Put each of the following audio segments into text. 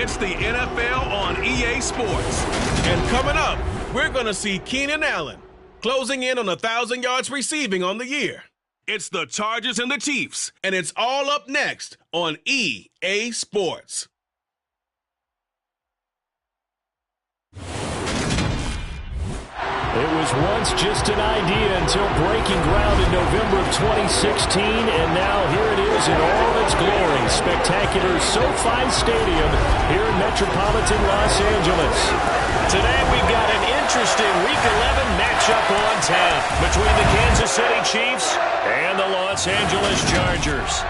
It's the NFL on EA Sports. And coming up, we're going to see Keenan Allen closing in on 1,000 yards receiving on the year. It's the Chargers and the Chiefs, and it's all up next on EA Sports. It was once just an idea until breaking ground in November of 2016, and now here it is in all its glory. Spectacular SoFi Stadium here in metropolitan Los Angeles. Today we've got an interesting Week 11 matchup on tap between the Kansas City Chiefs and the Los Angeles Chargers.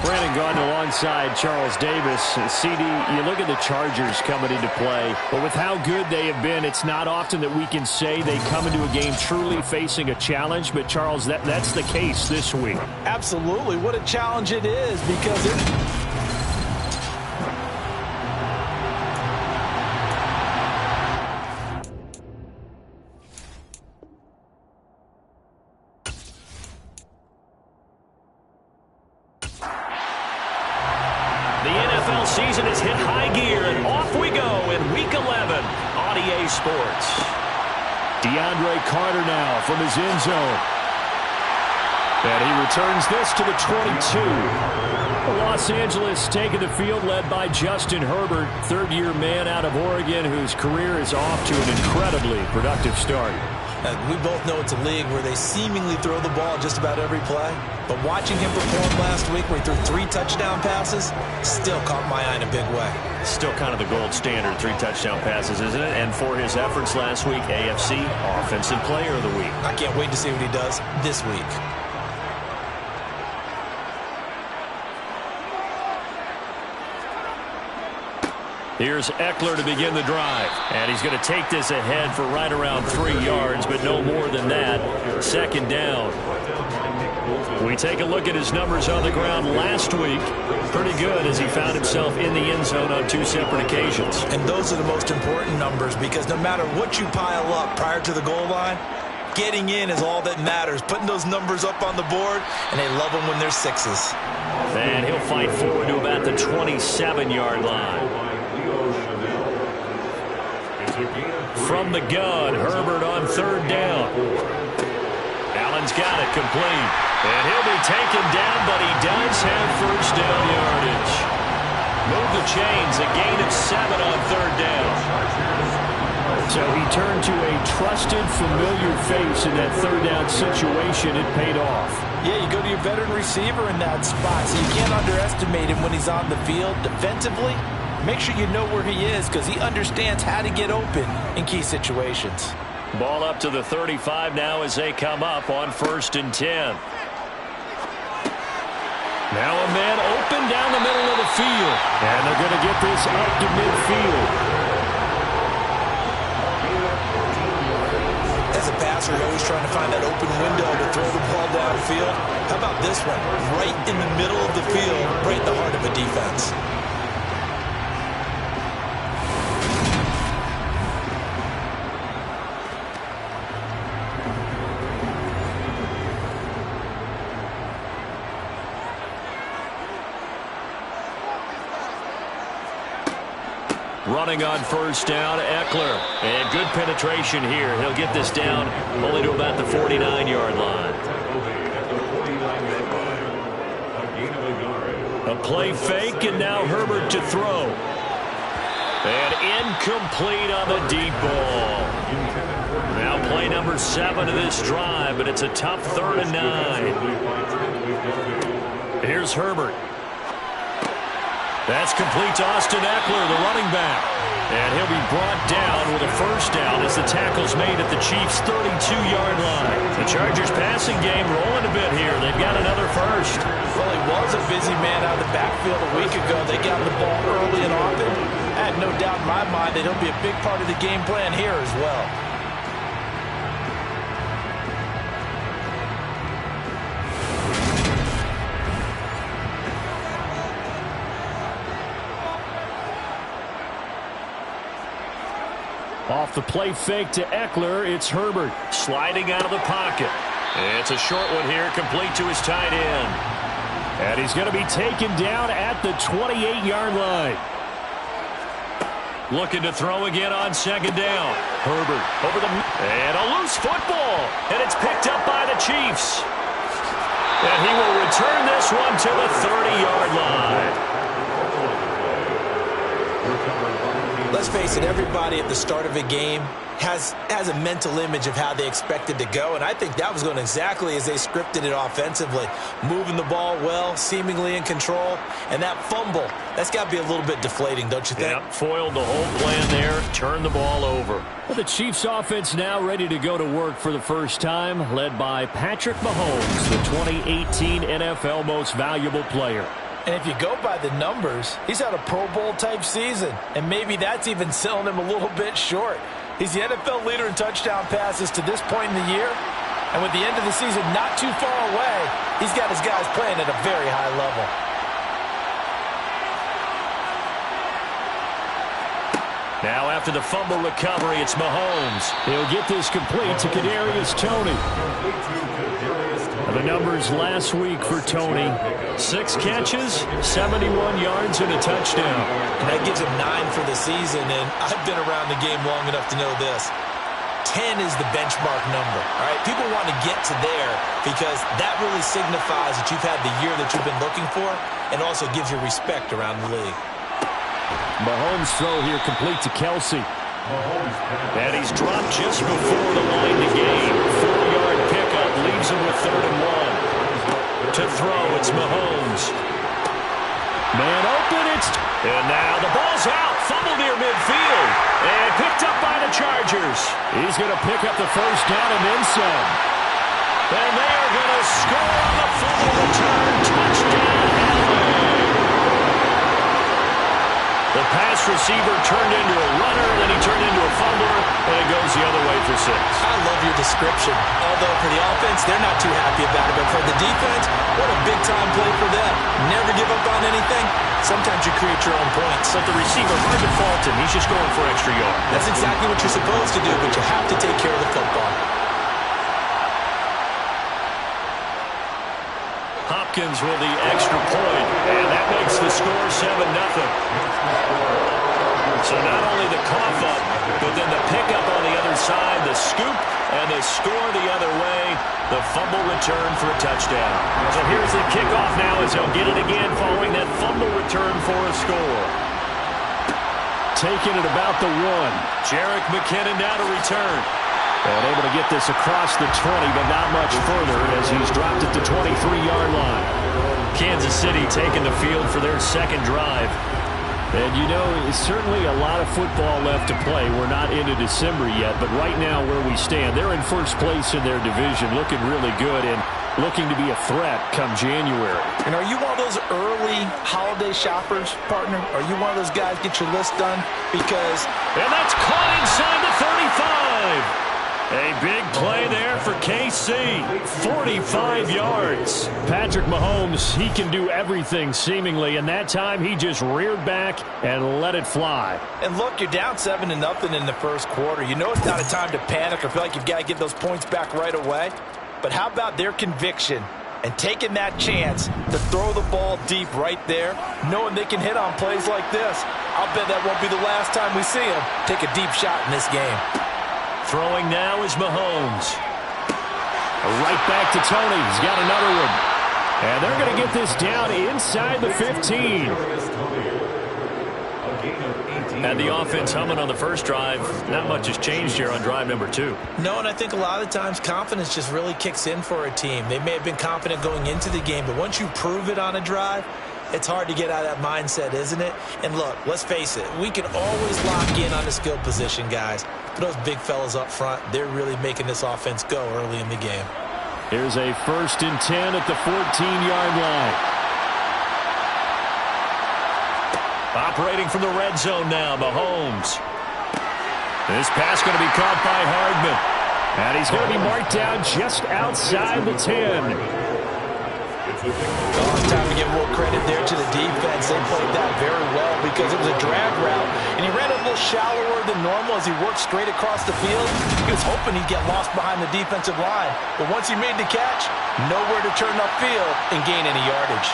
Brandon Gaudin alongside Charles Davis. CD, you look at the Chargers coming into play, but with how good they have been, it's not often that we can say they come into a game truly facing a challenge, but Charles, that's the case this week. Absolutely. What a challenge it is, because season has hit high gear, and off we go in Week 11 on EA Sports. DeAndre Carter now from his end zone. And he returns this to the 22. Los Angeles taking the field led by Justin Herbert, third-year man out of Oregon whose career is off to an incredibly productive start. We both know it's a league where they seemingly throw the ball just about every play. But watching him perform last week where he threw 3 touchdown passes still caught my eye in a big way. Still kind of the gold standard, 3 touchdown passes, isn't it? And for his efforts last week, AFC Offensive Player of the Week. I can't wait to see what he does this week. Here's Eckler to begin the drive. And he's going to take this ahead for right around 3 yards, but no more than that. Second down. We take a look at his numbers on the ground last week. Pretty good as he found himself in the end zone on 2 separate occasions. And those are the most important numbers because no matter what you pile up prior to the goal line, getting in is all that matters. Putting those numbers up on the board, and they love them when they're 6s. And he'll fight forward to about the 27-yard line. From the gun, Herbert on third down. Allen's got it complete. And he'll be taken down, but he does have first down yardage. Move the chains, a gain of 7 on third down. So he turned to a trusted, familiar face in that third down situation. It paid off. Yeah, you go to your veteran receiver in that spot, so you can't underestimate him when he's on the field defensively. Make sure you know where he is because he understands how to get open in key situations. Ball up to the 35 now as they come up on 1st and 10. Now a man open down the middle of the field. And they're going to get this up to midfield. As a passer, you're always trying to find that open window to throw the ball downfield. How about this one? Right in the middle of the field, right in the heart of a defense. Running on first down, Eckler. And good penetration here. He'll get this down only to about the 49-yard line. A play fake, and now Herbert to throw. And incomplete on the deep ball. Now play number 7 of this drive, but it's a tough 3rd and 9. Here's Herbert. That's complete to Austin Eckler, the running back. And he'll be brought down with a first down as the tackle's made at the Chiefs' 32-yard line. The Chargers' passing game rolling a bit here. They've got another first. Well, he was a busy man out of the backfield a week ago. They got the ball early and often. I had no doubt in my mind that he'll be a big part of the game plan here as well. Off the play fake to Eckler, it's Herbert sliding out of the pocket. It's a short one here, complete to his tight end. And he's going to be taken down at the 28-yard line. Looking to throw again on second down. Herbert over the... And a loose football. And it's picked up by the Chiefs. And he will return this one to the 30-yard line. Let's face it, everybody at the start of a game has a mental image of how they expect it to go, and I think that was going exactly as they scripted it offensively. Moving the ball well, seemingly in control, and that fumble, that's got to be a little bit deflating, don't you think? Yeah, foiled the whole plan there, turned the ball over. Well, the Chiefs offense now ready to go to work for the first time, led by Patrick Mahomes, the 2018 NFL Most Valuable Player. And if you go by the numbers, he's had a Pro Bowl-type season, and maybe that's even selling him a little bit short. He's the NFL leader in touchdown passes to this point in the year, and with the end of the season not too far away, he's got his guys playing at a very high level. Now after the fumble recovery, it's Mahomes. He'll get this complete to Kadarius Toney. The numbers last week for Toney: 6 catches, 71 yards, and a touchdown. And that gives him 9 for the season, and I've been around the game long enough to know this. 10 is the benchmark number, all right? People want to get to there because that really signifies that you've had the year that you've been looking for and also gives you respect around the league. Mahomes' throw here complete to Kelsey. And he's dropped just before the line to gain. 4-yard pickup leaves him with 3rd and 1. To throw, it's Mahomes. Man open, and now the ball's out. Fumble near midfield. And picked up by the Chargers. He's going to pick up the first down and then some. And they are going to score on the fumble return. Touchdown, Allen. The pass receiver turned into a runner, then he turned into a fumbler, and it goes the other way for 6. I love your description. Although for the offense, they're not too happy about it. But for the defense, what a big-time play for them. Never give up on anything. Sometimes you create your own points. But the receiver, hard to fault him. He's just going for extra yards. That's exactly what you're supposed to do, but you have to take care of the football. Hopkins with the extra point, and that makes the score 7-0. So not only the cough up, but then the pickup on the other side, the scoop, and the score the other way, the fumble return for a touchdown. So here's the kickoff now as he'll get it again following that fumble return for a score. Taking it about the 1. Jerick McKinnon now to return. And able to get this across the 20, but not much further as he's dropped it to 23-yard line. Kansas City taking the field for their second drive. And, you know, it's certainly a lot of football left to play. We're not into December yet, but right now where we stand, they're in first place in their division, looking really good and looking to be a threat come January. And are you one of those early holiday shoppers, partner? Are you one of those guys get your list done? Because... And that's caught inside the 35. A big play there for KC. 45 yards. Patrick Mahomes, he can do everything seemingly, and that time he just reared back and let it fly. And look, you're down 7-0 in the first quarter. You know it's not a time to panic or feel like you've got to get those points back right away. But how about their conviction and taking that chance to throw the ball deep right there, knowing they can hit on plays like this? I'll bet that won't be the last time we see them take a deep shot in this game. Throwing now is Mahomes. Right back to Toney. He's got another one. And they're going to get this down inside the 15. And the offense humming on the first drive. Not much has changed here on drive number 2. No, and I think a lot of times confidence just really kicks in for a team. They may have been confident going into the game, but once you prove it on a drive, it's hard to get out of that mindset, isn't it? And look, let's face it, we can always lock in on the skill position, guys. But those big fellas up front, they're really making this offense go early in the game. Here's a 1st and 10 at the 14-yard line. Operating from the red zone now, Mahomes. This pass going to be caught by Hardman. And he's going to be marked down just outside the 10. Time to give a little credit there to the defense. They played that very well because it was a drag route, and he ran a little shallower than normal as he worked straight across the field. He was hoping he'd get lost behind the defensive line, but once he made the catch, nowhere to turn upfield and gain any yardage.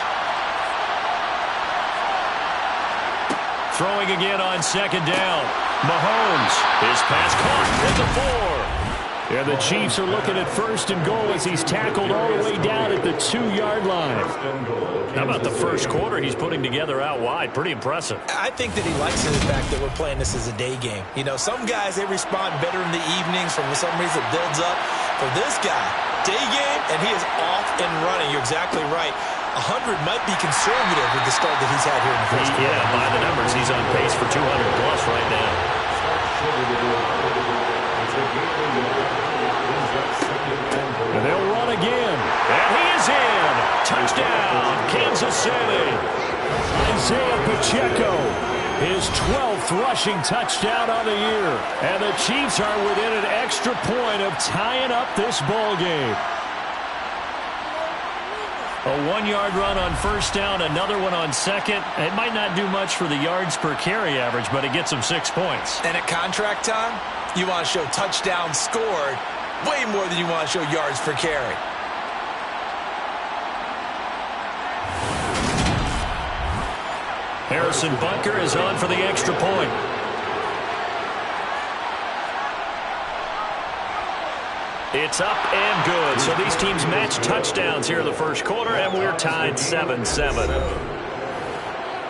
Throwing again on second down. Mahomes, his pass caught at the 4. And the Chiefs are looking at first and goal as he's tackled all the way down at the 2-yard line. How about the first quarter he's putting together out wide? Pretty impressive. I think that he likes the fact that we're playing this as a day game. You know, some guys, they respond better in the evenings. For some reason, it builds up. For this guy, day game, and he is off and running. You're exactly right. 100 might be conservative with the start that he's had here in the first quarter. Yeah, by the numbers, he's on pace for 200-plus right now. And they'll run again. And he is in. Touchdown, Kansas City. Isaiah Pacheco, his 12th rushing touchdown on the year. And the Chiefs are within an extra point of tying up this ball game. A 1-yard run on first down, another one on second. It might not do much for the yards per carry average, but it gets them 6 points. And at contract time, you want to show touchdowns scored way more than you want to show yards per carry. Harrison Bunker is on for the extra point. It's up and good. So these teams match touchdowns here in the first quarter, and we're tied 7-7.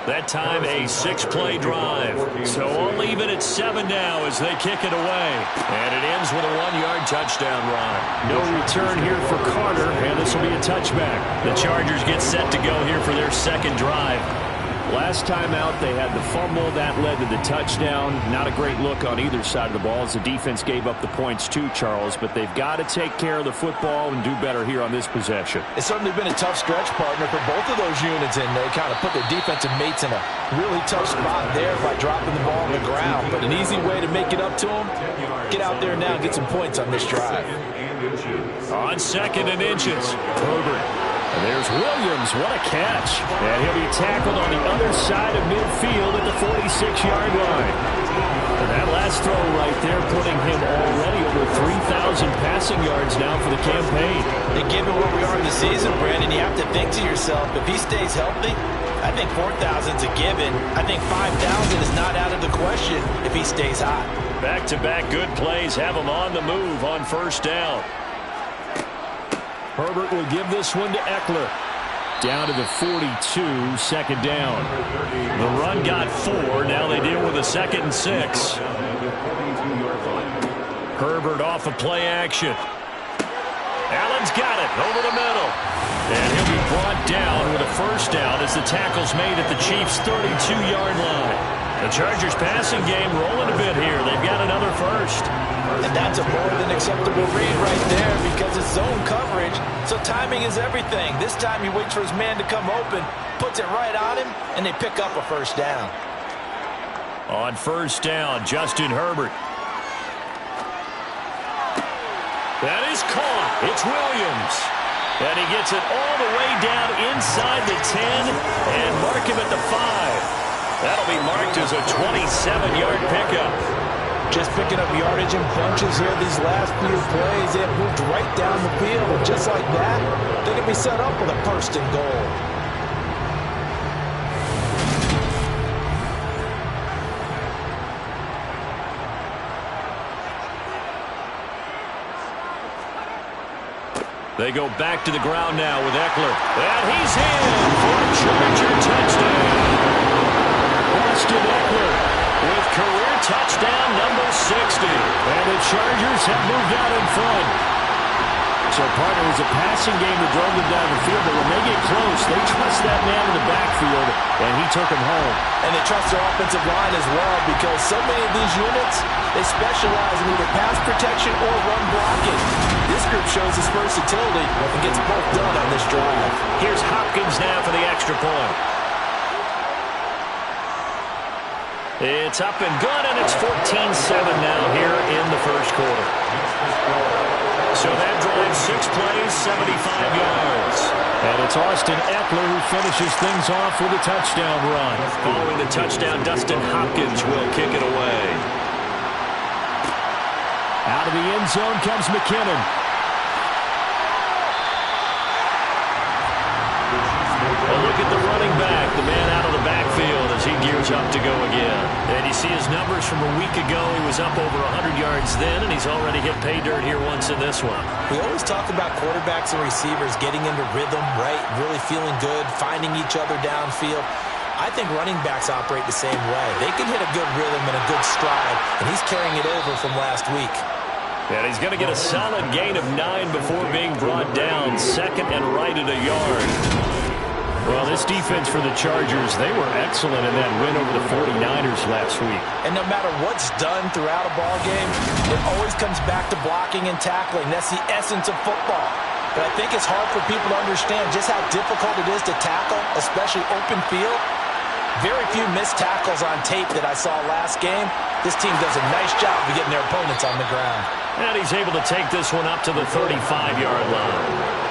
That time a 6-play drive. So all even at 7 now as they kick it away. And it ends with a 1-yard touchdown run. No return here for Carter, and this will be a touchback. The Chargers get set to go here for their second drive. Last time out, they had the fumble. That led to the touchdown. Not a great look on either side of the ball as the defense gave up the points too, Charles. But they've got to take care of the football and do better here on this possession. It's certainly been a tough stretch, partner, for both of those units, and they kind of put their defensive mates in a really tough spot there by dropping the ball on the ground. But an easy way to make it up to them, get out there now and get some points on this drive. On second and inches, Herbert. And there's Williams. What a catch. And he'll be tackled on the other side of midfield at the 46-yard line. And that last throw right there putting him already over 3,000 passing yards now for the campaign. And given where we are in the season, Brandon, you have to think to yourself, if he stays healthy, I think 4,000 is a given. I think 5,000 is not out of the question if he stays hot. Back-to-back good plays have him on the move on first down. Herbert will give this one to Eckler. Down to the 42, second down. The run got 4. Now they deal with a 2nd and 6. Herbert off of play action. Allen's got it over the middle. And he'll be brought down with a first down as the tackle's made at the Chiefs' 32-yard line. The Chargers passing game rolling a bit here. They've got another first. And that's a more than acceptable read right there because it's zone coverage, so timing is everything. This time he waits for his man to come open, puts it right on him, and they pick up a first down. On first down, Justin Herbert. That is caught. It's Williams. And he gets it all the way down inside the 10 and mark him at the 5. That'll be marked as a 27-yard pickup. Just picking up yardage in bunches here these last few plays. They have moved right down the field. And just like that, they can be set up with a first and goal. They go back to the ground now with Eckler. And he's in for a Charger touchdown. Austin Eckler with career touchdown number 60. And the Chargers have moved out in front. So, partner, it was a passing game that drove them down the field, but when they get close, they trust that man in the backfield, and he took him home. And they trust their offensive line as well because so many of these units, they specialize in either pass protection or run blocking. This group shows its versatility and gets both done on this drive. Here's Hopkins now for the extra point. It's up and good, and it's 14-7 now here in the first quarter. So that drives 6 plays, 75 yards. And it's Austin Eckler who finishes things off with a touchdown run. Following the touchdown, Dustin Hopkins will kick it away. Out of the end zone comes McKinnon. Well, look at the running back, the man out of the backfield as he gears up to go again. And you see his numbers from a week ago. He was up over 100 yards then, and he's already hit pay dirt here once in this one. We always talk about quarterbacks and receivers getting into rhythm, right? Really feeling good, finding each other downfield. I think running backs operate the same way. They can hit a good rhythm and a good stride, and he's carrying it over from last week. And he's going to get a solid gain of 9 before being brought down. Second and right at a yard. Well, this defense for the Chargers, they were excellent in that win over the 49ers last week. And no matter what's done throughout a ball game, it always comes back to blocking and tackling. That's the essence of football. But I think it's hard for people to understand just how difficult it is to tackle, especially open field. Very few missed tackles on tape that I saw last game. This team does a nice job of getting their opponents on the ground. And he's able to take this one up to the 35-yard line.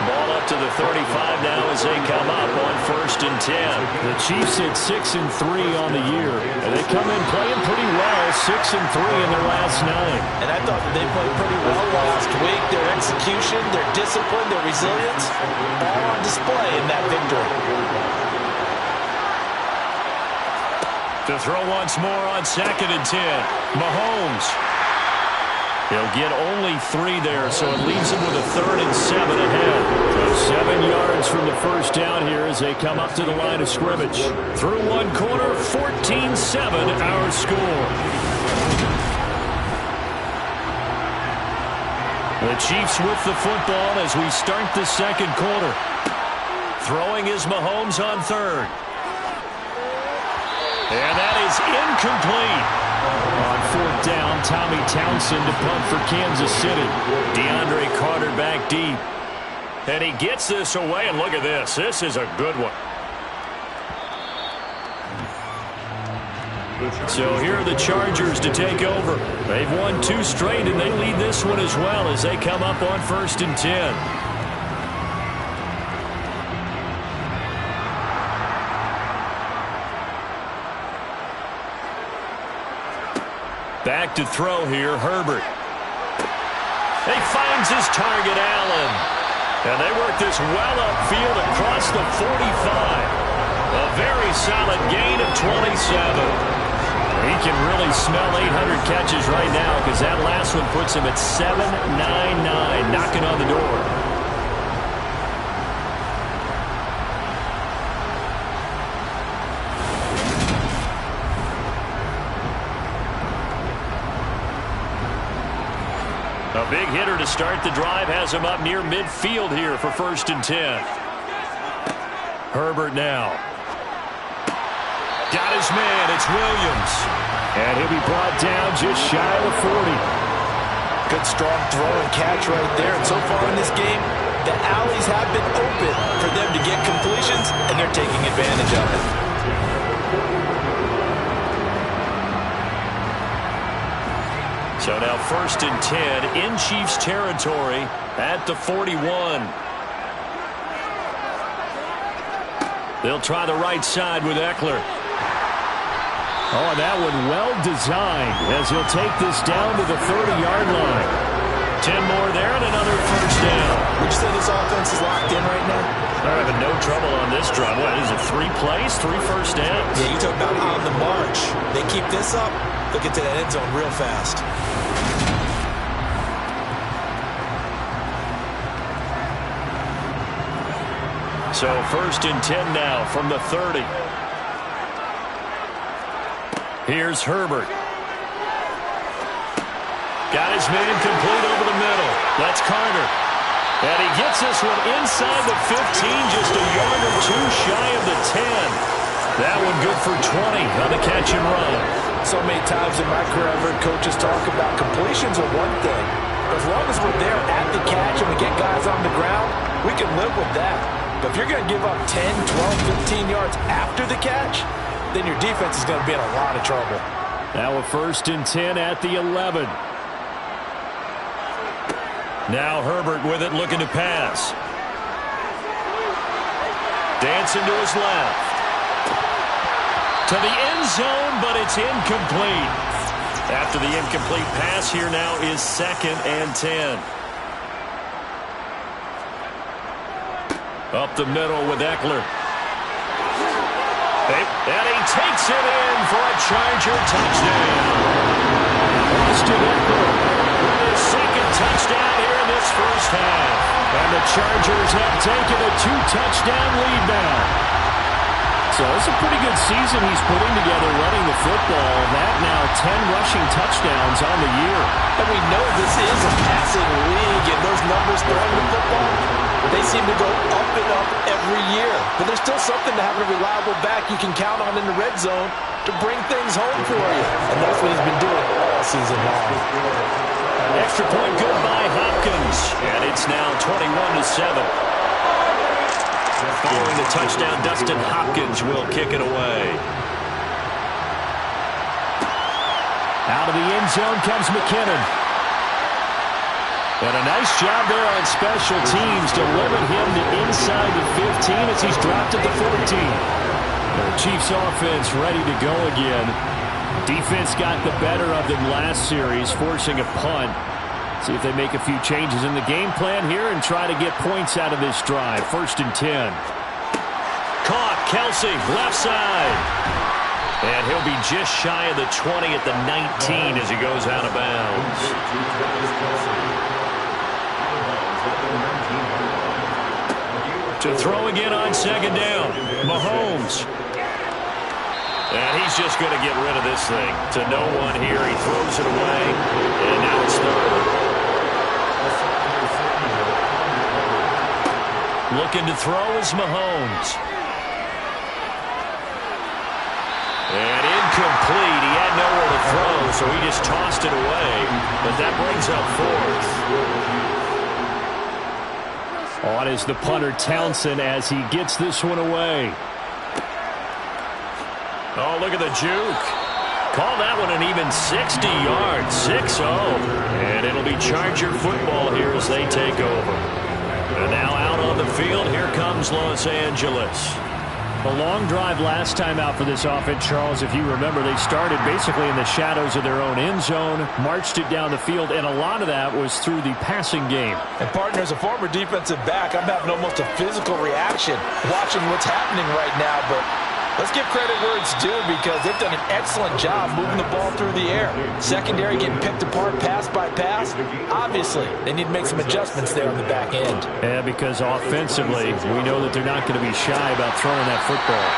Ball up to the 35 now as they come up on 1st and 10. The Chiefs hit 6-3 on the year. And they come in playing pretty well, 6-3 in their last 9. And I thought that they played pretty well last week. Their execution, their discipline, their resilience, all on display in that victory. To throw once more on 2nd and 10. Mahomes. He'll get only 3 there, so it leaves him with a 3rd and 7 ahead. So 7 yards from the first down here as they come up to the line of scrimmage. Through one quarter, 14-7 our score. The Chiefs with the football as we start the second quarter. Throwing is Mahomes on 3rd. And that is incomplete. On 4th down, Tommy Townsend to punt for Kansas City. DeAndre Carter back deep. And he gets this away, and look at this. This is a good one. So here are the Chargers to take over. They've won 2 straight, and they lead this one as well as they come up on 1st and 10. Back to throw here, Herbert. He finds his target, Allen. And they work this well upfield across the 45. A very solid gain of 27. He can really smell 800 catches right now because that last one puts him at 799, knocking on the door. A big hitter to start the drive has him up near midfield here for 1st and 10. Herbert now. Got his man. It's Williams. And he'll be brought down just shy of the 40. Good strong throw and catch right there. And so far in this game, the alleys have been open for them to get completions, and they're taking advantage of it. So now 1st and 10 in Chiefs territory at the 41. They'll try the right side with Eckler. Oh, that one well designed as he'll take this down to the 30-yard line. 10 more there and another 1st down. Would you say this offense is locked in right now? They're having no trouble on this drive. What is it, 3 plays, 3 first downs? Yeah, you talk about on the march. They keep this up, they'll get to that end zone real fast. So 1st and 10 now from the 30. Here's Herbert. Got his man complete over the middle. That's Carter. And he gets this one inside the 15, just a yard or 2 shy of the 10. That one good for 20 on the catch and run. So many times in my career I've heard coaches talk about completions are one thing. But as long as we're there at the catch and we get guys on the ground, we can live with that. But if you're going to give up 10, 12, 15 yards after the catch, then your defense is going to be in a lot of trouble. Now a 1st and 10 at the 11. Now Herbert with it, looking to pass. Dancing to his left. To the end zone, but it's incomplete. After the incomplete pass, here now is 2nd and 10. Up the middle with Eckler. And he takes it in for a Charger touchdown. Austin Eckler with his 2nd touchdown here in this first half. And the Chargers have taken a 2-touchdown lead now. So it's a pretty good season he's putting together running the football. That now 10 rushing touchdowns on the year. And we know this is a passing league, and those numbers throwing the football, they seem to go up and up every year. But there's still something to having a reliable back you can count on in the red zone to bring things home for you. And that's what he's been doing all season long. Extra point good by Hopkins. And it's now 21-7. Following the touchdown, Dustin Hopkins will kick it away. Out of the end zone comes McKinnon. And a nice job there on special teams to limit him to inside the 15 as he's dropped at the 14. The Chiefs offense ready to go again. Defense got the better of them last series, forcing a punt. See if they make a few changes in the game plan here and try to get points out of this drive. 1st and 10. Caught, Kelsey, left side. And he'll be just shy of the 20 at the 19 as he goes out of bounds. To throw again on 2nd down, Mahomes. And he's just going to get rid of this thing. To no one here, he throws it away. And now it's 3rd. Looking to throw is Mahomes. And incomplete. He had nowhere to throw, so he just tossed it away. But that brings up 4th. On is the punter Townsend as he gets this one away. Oh, look at the juke. Call that one an even 60 yards. 6-0. And it'll be Charger football here as they take over. And now out on the field, here comes Los Angeles. A long drive last time out for this offense, Charles. If you remember, they started basically in the shadows of their own end zone, marched it down the field, and a lot of that was through the passing game. And, partner, as a former defensive back, I'm having almost a physical reaction watching what's happening right now, but let's give credit where it's due because they've done an excellent job moving the ball through the air. Secondary getting picked apart pass by pass. Obviously, they need to make some adjustments there on the back end. Yeah, because offensively, we know that they're not going to be shy about throwing that football.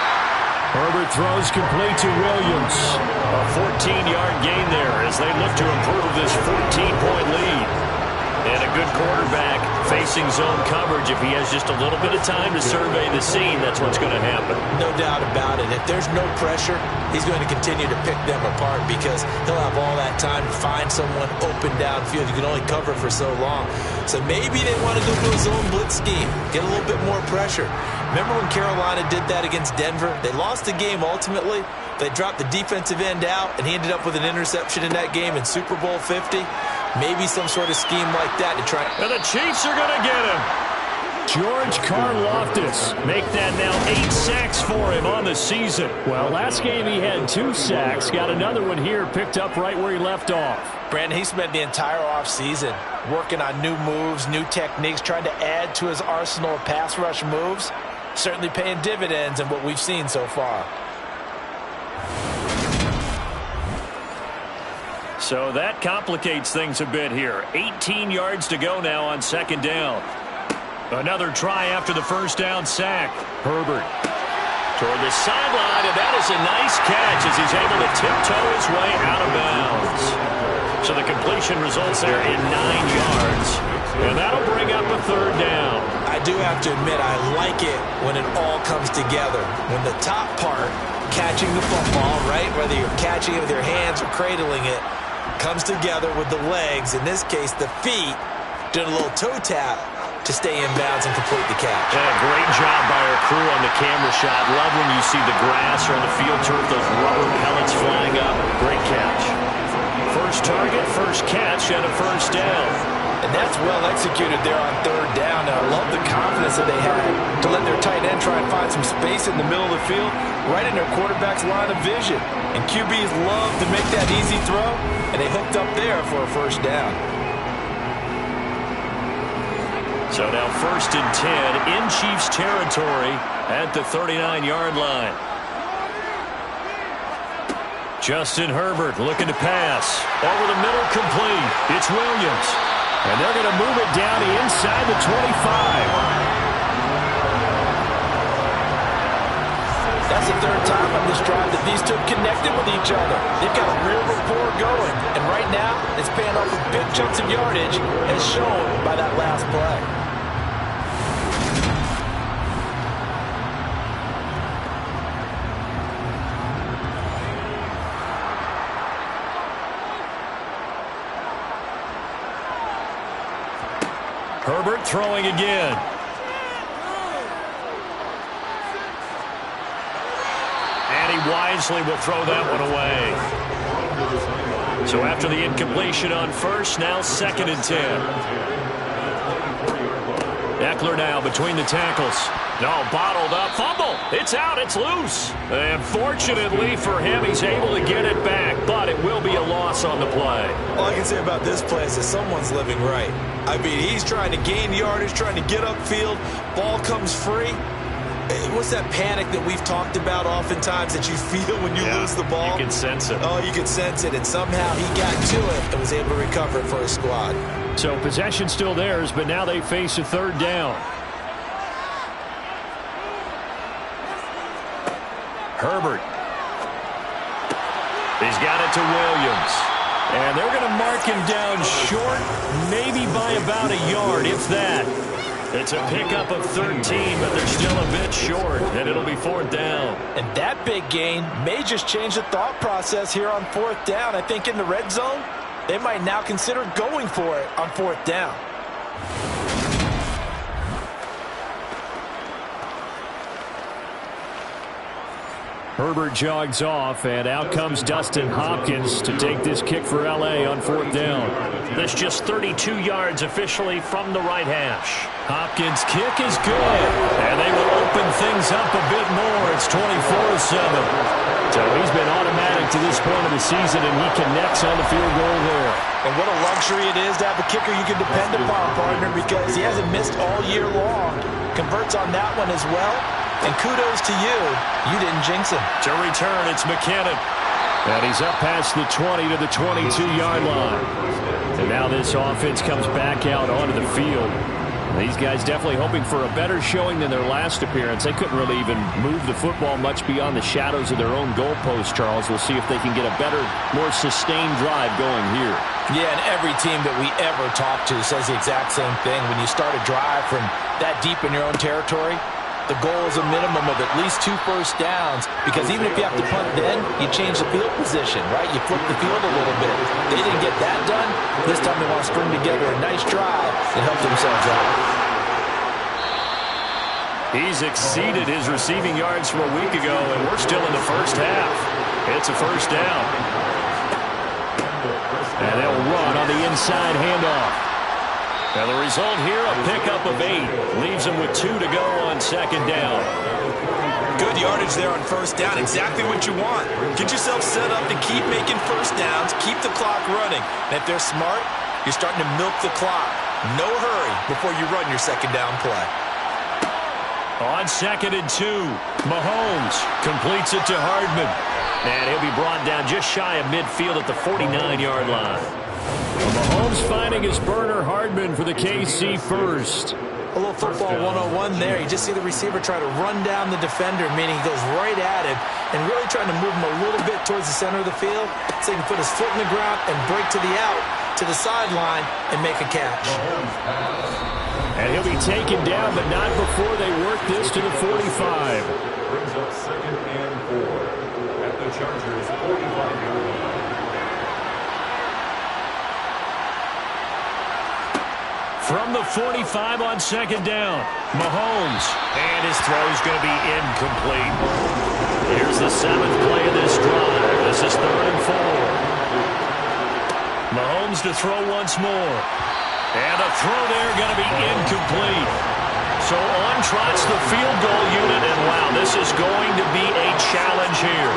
Herbert throws complete to Williams. A 14-yard gain there as they look to improve this 14-point lead. And a good quarterback facing zone coverage. If he has just a little bit of time to survey the scene, that's what's going to happen. No doubt about it. If there's no pressure, he's going to continue to pick them apart because he'll have all that time to find someone open downfield. You can only cover for so long. So maybe they want to go to a zone blitz scheme, get a little bit more pressure. Remember when Carolina did that against Denver? They lost the game ultimately. They dropped the defensive end out, and he ended up with an interception in that game in Super Bowl 50. Maybe some sort of scheme like that to try. And the Chiefs are going to get him. George Karlaftis make that now 8 sacks for him on the season. Well, last game he had 2 sacks. Got another one here picked up right where he left off. Brandon, he spent the entire offseason working on new moves, new techniques, trying to add to his arsenal of pass rush moves. Certainly paying dividends in what we've seen so far. So that complicates things a bit here. 18 yards to go now on 2nd down. Another try after the first down sack. Herbert toward the sideline, and that is a nice catch as he's able to tiptoe his way out of bounds. So the completion results there in 9 yards, and that'll bring up a 3rd down. I do have to admit, I like it when it all comes together. When the top part, catching the football, right, whether you're catching it with your hands or cradling it, comes together with the legs, in this case the feet, doing a little toe tap to stay in bounds and complete the catch. Yeah, great job by our crew on the camera shot. Love when you see the grass or on the field turf, those rubber pellets flying up. Great catch. First target, first catch, and a 1st down. And that's well executed there on third down. And I love the confidence that they had to let their tight end try and find some space in the middle of the field, right in their quarterback's line of vision. And QBs love to make that easy throw, and they hooked up there for a first down. So now 1st and 10 in Chiefs territory at the 39-yard line. Justin Herbert looking to pass. Over the middle, complete. It's Williams. And they're going to move it down to inside the 25. That's the third time on this drive that these two connected with each other. They've got a real rapport going. And right now, it's paying off with big chunks of yardage, as shown by that last play. Herbert throwing again. And he wisely will throw that one away. So after the incompletion on first, now 2nd and 10. Eckler now between the tackles. No, bottled up. Fumble. It's out. It's loose. And fortunately for him, he's able to get it back, but it will be a loss on the play. All I can say about this play is that someone's living right. I mean, he's trying to gain yardage, trying to get upfield. Ball comes free. What's that panic that we've talked about oftentimes that you feel when you lose the ball? You can sense it. Oh, you can sense it. And somehow he got to it and was able to recover it for his squad. So possession still theirs, but now they face a third down. Herbert. He's got it to Williams. And they're going to mark him down short, maybe by about a yard, if that. It's a pickup of 13, but they're still a bit short, and it'll be 4th down. And that big gain may just change the thought process here on 4th down. I think in the red zone, they might now consider going for it on 4th down. Herbert jogs off, and out comes Dustin Hopkins to take this kick for L.A. on 4th down. That's just 32 yards officially from the right hash. Hopkins' kick is good, and they will open things up a bit more. It's 24-7. So he's been automatic to this point of the season, and he connects on the field goal there. And what a luxury it is to have a kicker you can depend upon, partner, because he hasn't missed all year long. Converts on that one as well. And kudos to you. You didn't jinx him. To return, it's McKinnon. And he's up past the 20 to the 22-yard line. And now this offense comes back out onto the field. These guys definitely hoping for a better showing than their last appearance. They couldn't really even move the football much beyond the shadows of their own goalpost, Charles. We'll see if they can get a better, more sustained drive going here. Yeah, and every team that we ever talk to says the exact same thing. When you start a drive from that deep in your own territory, the goal is a minimum of at least 2 first downs, because even if you have to punt then, you change the field position, right? You flip the field a little bit. They didn't get that done. This time they want to string together a nice drive and help themselves out. He's exceeded his receiving yards from a week ago, and we're still in the first half. It's a first down. And they'll run on the inside handoff. And the result here, a pickup of 8. Leaves them with 2 to go on 2nd down. Good yardage there on first down. Exactly what you want. Get yourself set up to keep making first downs, keep the clock running. And if they're smart, you're starting to milk the clock. No hurry before you run your 2nd down play. On 2nd and 2, Mahomes completes it to Hardman. And he'll be brought down just shy of midfield at the 49-yard line. Mahomes finding his burner Hardman for the KC first. A little football 101 there. You just see the receiver try to run down the defender, meaning he goes right at him and really trying to move him a little bit towards the center of the field so he can put his foot in the ground and break to the out, to the sideline, and make a catch. And he'll be taken down, but not before they work this to the 45. Brings up 2nd and 4 at the Chargers 45-yard line. From the 45 on 2nd down, Mahomes. And his throw is going to be incomplete. Here's the 7th play of this drive. This is 3rd and 4. Mahomes to throw once more. And the throw there going to be incomplete. So on trots the field goal unit, and wow, this is going to be a challenge here.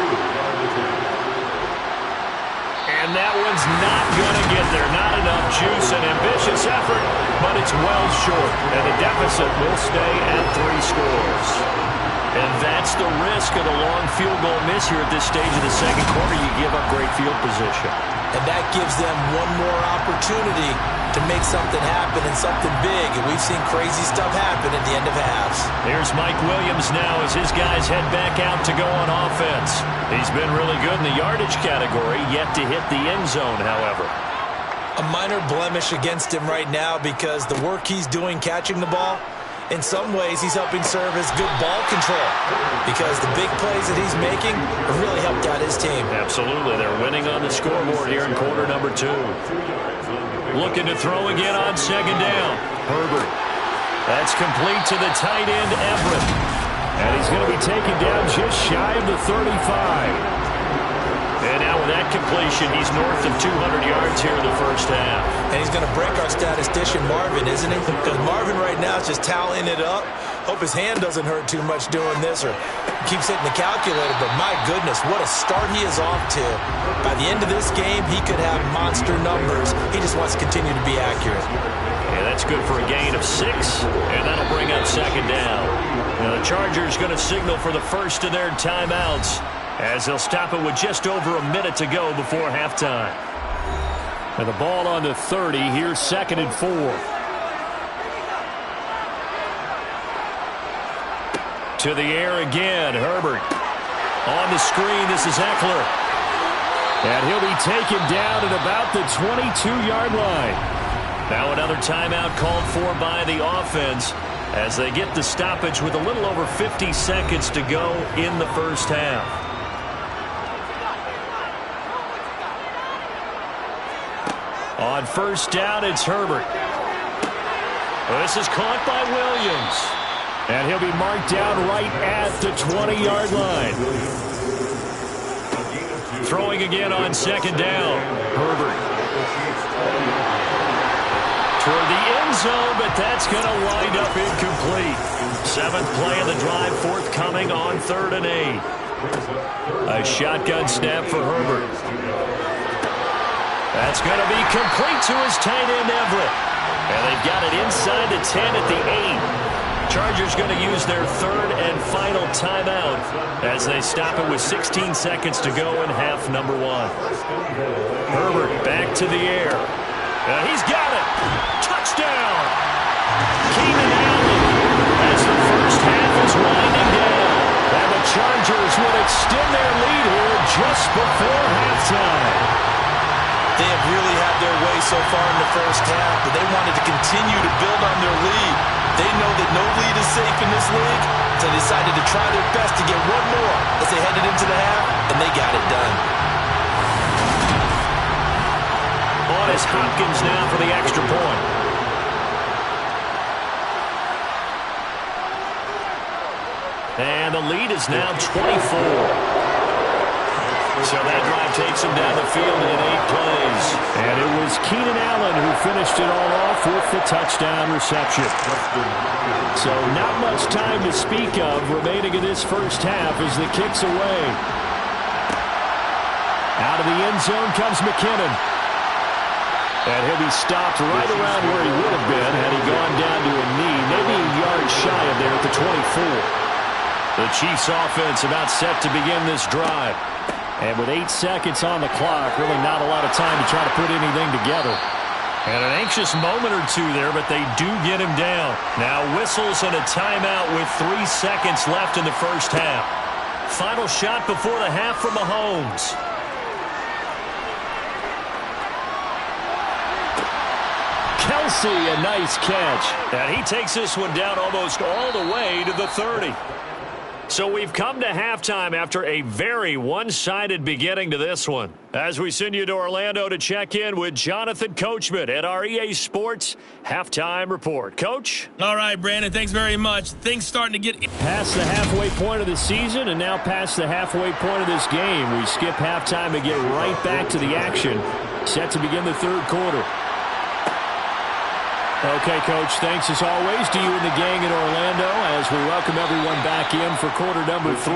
And that one's not going to get there. Not enough juice. An ambitious effort, but it's well short. And the deficit will stay at 3 scores. And that's the risk of the long field goal miss here at this stage of the second quarter. You give up great field position. And that gives them one more opportunity to make something happen and something big. And we've seen crazy stuff happen at the end of halves. Here's Mike Williams now as his guys head back out to go on offense. He's been really good in the yardage category, yet to hit the end zone, however. A minor blemish against him right now because the work he's doing catching the ball, in some ways he's helping serve as good ball control because the big plays that he's making have really helped out his team. Absolutely. They're winning on the scoreboard here in quarter number 2. Looking to throw again on second down. Herbert. That's complete to the tight end, Everett. And he's going to be taken down just shy of the 35. And now with that completion, he's north of 200 yards here in the first half. And he's going to break our statistician, Marvin, isn't he? Because Marvin right now is just tallying it up. Hope his hand doesn't hurt too much doing this or keeps hitting the calculator. But my goodness, what a start he is off to. By the end of this game, he could have monster numbers. He just wants to continue to be accurate. And that's good for a gain of 6, and that'll bring up second down. Now the Chargers going to signal for the first of their timeouts, as they'll stop it with just over a minute to go before halftime. And the ball on the 30. Here's 2nd and 4. To the air again. Herbert. On the screen, this is Eckler. And he'll be taken down at about the 22-yard line. Now another timeout called for by the offense as they get the stoppage with a little over 50 seconds to go in the first half. On first down, it's Herbert. This is caught by Williams. And he'll be marked down right at the 20-yard line. Throwing again on second down. Herbert. Toward the end zone, but that's going to wind up incomplete. 7th play of the drive, forthcoming on 3rd and 8. A shotgun snap for Herbert. That's going to be complete to his tight end, Everett. And they've got it inside the 10 at the 8. Chargers going to use their 3rd and final timeout as they stop it with 16 seconds to go in half number 1. Herbert back to the air. He's got it. Touchdown. Keenan Allen as the first half is winding down. And the Chargers will extend their lead here just before halftime. They have really had their way so far in the first half, but they wanted to continue to build on their lead. They know that no lead is safe in this league, so they decided to try their best to get one more as they headed into the half, and they got it done. On is Hopkins now for the extra point. And the lead is now 24. So that drive takes him down the field in 8 plays. And it was Keenan Allen who finished it all off with the touchdown reception. So not much time to speak of remaining in this first half as the kick's away. Out of the end zone comes McKinnon. And he'll be stopped right around where he would have been had he gone down to a knee, maybe a yard shy of there at the 24. The Chiefs offense about set to begin this drive. And with 8 seconds on the clock, really not a lot of time to try to put anything together. And an anxious moment or two there, but they do get him down. Now whistles and a timeout with 3 seconds left in the first half. Final shot before the half from Mahomes. Kelsey, a nice catch. And he takes this one down almost all the way to the 30. So we've come to halftime after a very one-sided beginning to this one. As we send you to Orlando to check in with Jonathan Coachman at our EA Sports Halftime Report. Coach? All right, Brandon, thanks very much. Things starting to get past the halfway point of the season and now past the halfway point of this game. We skip halftime and get right back to the action. Set to begin the third quarter. Okay, Coach, thanks as always to you and the gang in Orlando as we welcome everyone back in for quarter number 3.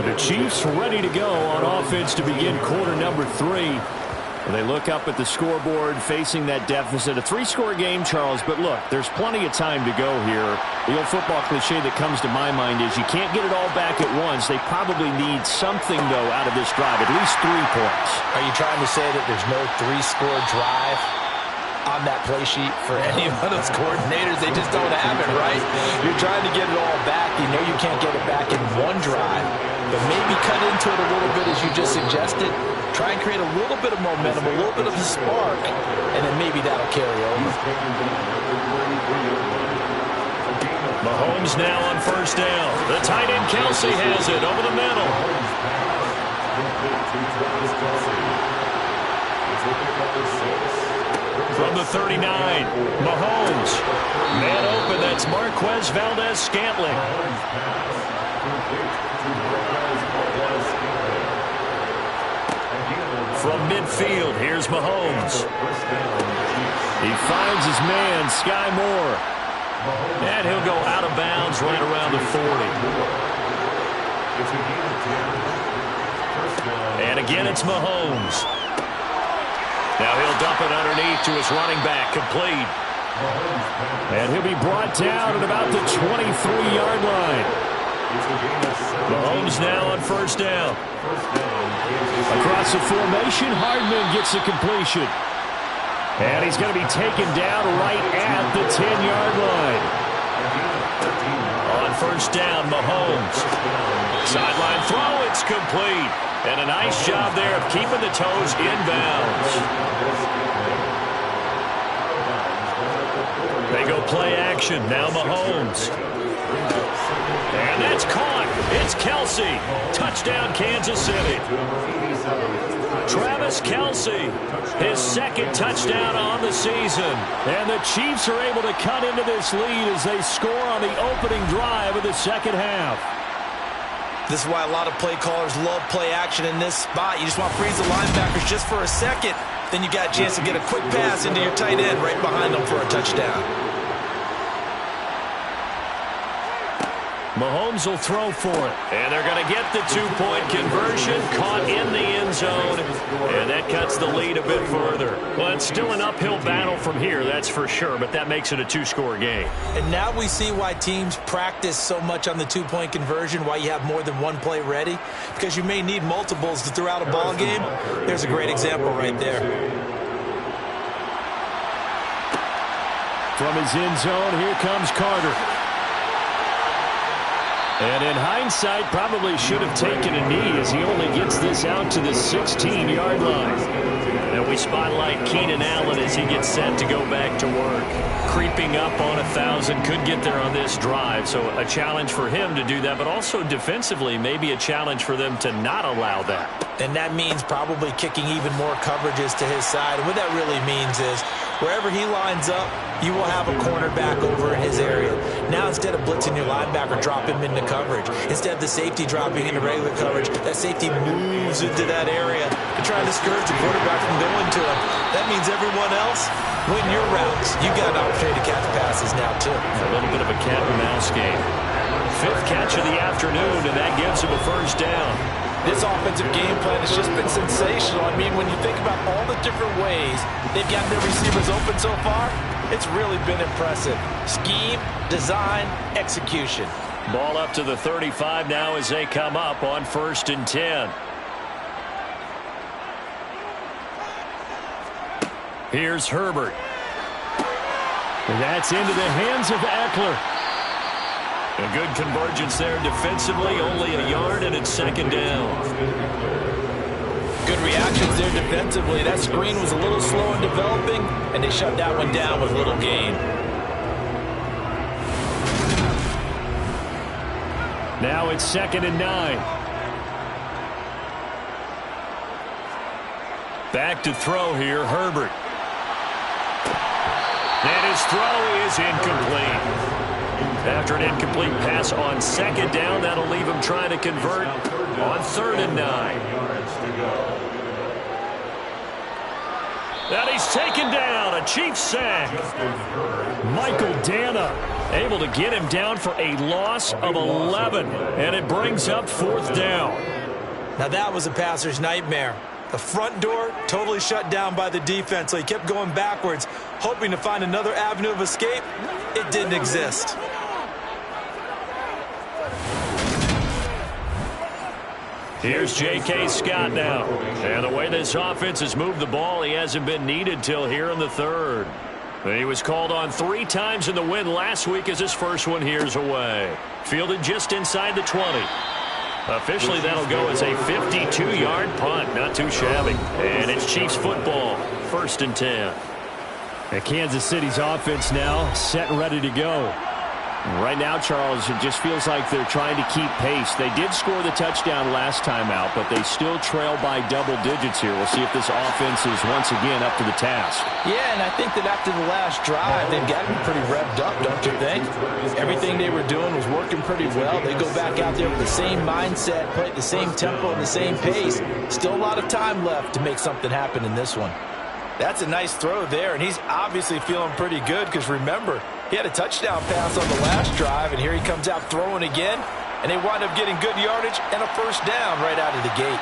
And the Chiefs ready to go on offense to begin quarter number 3. And they look up at the scoreboard facing that deficit. A 3-score game, Charles, but look, there's plenty of time to go here. The old football cliche that comes to my mind is you can't get it all back at once. They probably need something, though, out of this drive, at least 3 points. Are you trying to say that there's no 3-score drive on that play sheet for any of those coordinators? They just don't have it, right? You're trying to get it all back. You know you can't get it back in one drive, but maybe cut into it a little bit as you just suggested. Try and create a little bit of momentum, a little bit of a spark, and then maybe that'll carry over. Mahomes now on first down. The tight end Kelsey has it over the middle. From the 39, Mahomes. Man open, that's Marquez Valdez-Scantling. From midfield, here's Mahomes. He finds his man, Sky Moore. And he'll go out of bounds right around the 40. And again, it's Mahomes. Now he'll dump it underneath to his running back, complete. And he'll be brought down at about the 23-yard line. Mahomes now on first down. Across the formation, Hardman gets the completion. And he's going to be taken down right at the 10-yard line. On first down, Mahomes. Sideline throw, it's complete. And a nice job there of keeping the toes inbounds. They go play action. Now Mahomes. And that's caught. It's Kelsey. Touchdown, Kansas City. Travis Kelsey, his second touchdown on the season. And the Chiefs are able to cut into this lead as they score on the opening drive of the second half. This is why a lot of play callers love play action in this spot. You just want to freeze the linebackers just for a second. Then you got a chance to get a quick pass into your tight end right behind them for a touchdown. Mahomes will throw for it. And they're going to get the 2-point conversion. Caught in the end zone. And that cuts the lead a bit further. Well, it's still an uphill battle from here, that's for sure. But that makes it a 2-score game. And now we see why teams practice so much on the 2-point conversion, why you have more than one play ready. Because you may need multiples to throw out a ball game. There's a great example right there. From his end zone, here comes Carter. And in hindsight, probably should have taken a knee as he only gets this out to the 16-yard line. And we spotlight Keenan Allen as he gets set to go back to work. Creeping up on 1,000, could get there on this drive. So a challenge for him to do that, but also defensively, maybe a challenge for them to not allow that. And that means probably kicking even more coverages to his side. And what that really means is wherever he lines up, you will have a cornerback over in his area. Now instead of blitzing your linebacker, drop him into coverage. Instead of the safety dropping into regular coverage, that safety moves into that area to try to discourage the quarterback from going to him. That means everyone else, win your routes. You got an opportunity to catch passes now too. A little bit of a cat and mouse game. 5th catch of the afternoon, and that gives him a first down. This offensive game plan has just been sensational. I mean, when you think about all the different ways they've gotten their receivers open so far, it's really been impressive. Scheme, design, execution. Ball up to the 35 now as they come up on 1st and 10. Here's Herbert. And that's into the hands of Eckler. A good convergence there defensively, only a yard, and it's 2nd down. Good reactions there defensively. That screen was a little slow in developing, and they shut that one down with little gain. Now it's 2nd and 9. Back to throw here, Herbert. And his throw is incomplete. After an incomplete pass on 2nd down, that'll leave him trying to convert on 3rd and 9. And he's taken down. A Chiefs sack. Michael Dana able to get him down for a loss of 11. And it brings up 4th down. Now that was a passer's nightmare. The front door totally shut down by the defense, so he kept going backwards, hoping to find another avenue of escape. It didn't exist. Here's J.K. Scott now. And the way this offense has moved the ball, he hasn't been needed till here in the 3rd. He was called on 3 times in the win last week as his first one here's away. Fielded just inside the 20. Officially, that'll go as a 52-yard punt. Not too shabby. And it's Chiefs football. 1st and 10. And Kansas City's offense now set and ready to go. Right now, Charles, it just feels like they're trying to keep pace. They did score the touchdown last time out, but they still trail by double digits here. We'll see if this offense is once again up to the task. Yeah, and I think that after the last drive, they've got to be pretty revved up, don't you think? Everything they were doing was working pretty well. They go back out there with the same mindset, play at the same tempo and the same pace. Still a lot of time left to make something happen in this one. That's a nice throw there, and he's obviously feeling pretty good because, remember, he had a touchdown pass on the last drive, and here he comes out throwing again, and they wind up getting good yardage and a 1st down right out of the gate.